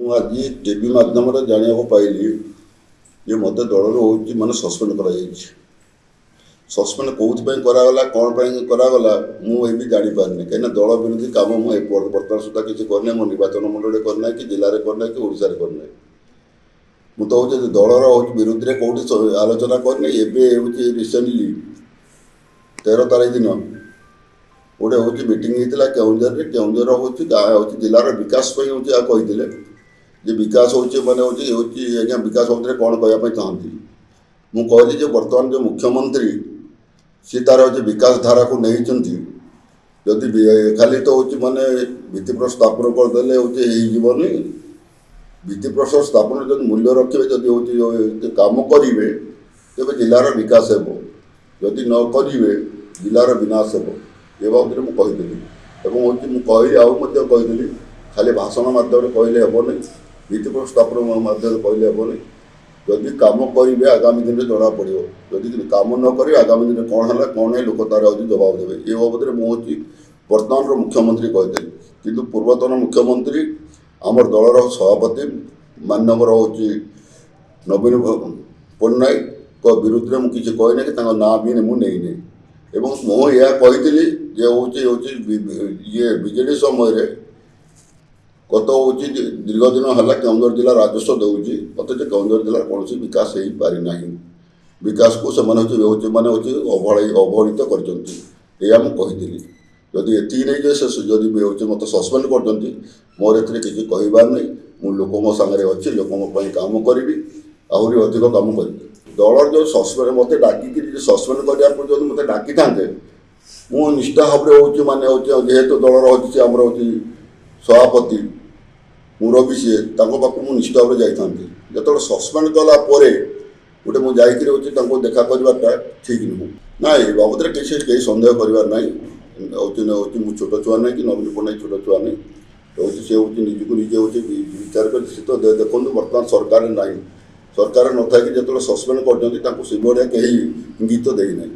आज टीवी माध्यम जाना पाइली जे मत दल हूँ मानने सस्पेंड कर सस्पेंड कौन कराला कौन कराला मुझे जापारे कहीं दल विरोधी कम मुझे बर्तमान सुधा किसी करना मो निर्वाचन मंडल करना कि जिले में करना कि ओडार करना मु तो हूँ दलर हूँ विरोधी में कौटी आलोचना करनी एवं रिसेंटली 13 तारीख दिन गोटे हूँ मीटिंग होता केउंझर हूँ गाँ हूँ जिलार विकास हूँ कही जे विकास होचे माने होची आज्ञा विकास होते कौन कहवाई चाहती मु कहली जो बर्तमान जो मुख्यमंत्री सी तार हूँ विकास धारा को नहीं जदि खाली तो हूँ माने भित्तिप्रस्तर स्थापन करदे होनी भित्तिप्रस्तर स्थापन जो मूल्य रखिए जदि हूँ कम करेंगे तेज जिलार विकास हो जदि न करेंगे जिलार विनाश हो ये बाबद में मुझे हूँ मुझे आउदी खाली भाषण मध्यम कहले हेनी भित्तिप्रस्तर स्थापन मध्यम कहले हेनी जदि कम करेंगे आगामी दिन में जना पड़ो जदि कम न करेंगे आगामी दिन कौन है कौन है लोक तार जवाब देवे ये बाबद में मुझे बर्तमान मुख्यमंत्री कहते किंतु पूर्वतन मुख्यमंत्री आमर दलर सभापति माननीय हूँ नवीन पट्टनायक विरुद्ध में किसी कहना कि ना भी मुझे मुझे कही हूँ ये विजेडी समय गत हूँ दीर्घ दिन है केउंझर जिला राजस्व दूसरी अथच केउंझर जिला कौन विकास हो पारि ना विकास को से मैंने अवहेलित करी जदि ये नहीं जदि मत सस्पेंड कर मोर ए किसी कहबार नहीं मु लोक मो सागर अच्छी लोक कम करी आहरी अधिक कम करी दलर जो सस्पेंड मत डाक सस्पेंड करने मत डाकी था मु निष्ठा भाव हूँ माने जेहेतु दलर हूँ आमर हूँ सभापति मुरबी सी पाक मुझे निष्ठा भाव जाता जो सस्पेंड कलापर गोटे मुझे देखा करवाटा ठीक नुह ना ये बाबद किसी कहीं सन्देह करार ना हूँ छोट छुआ नहीं कि नवीन पट्टनायक छोट छुआ नहीं हूँ सी हूँ निजी निजे हूँ विचार कर तो देखो बर्तमान सरकार ना सरकार न था कि जो सस्पेंड कर कहीं इंगित देना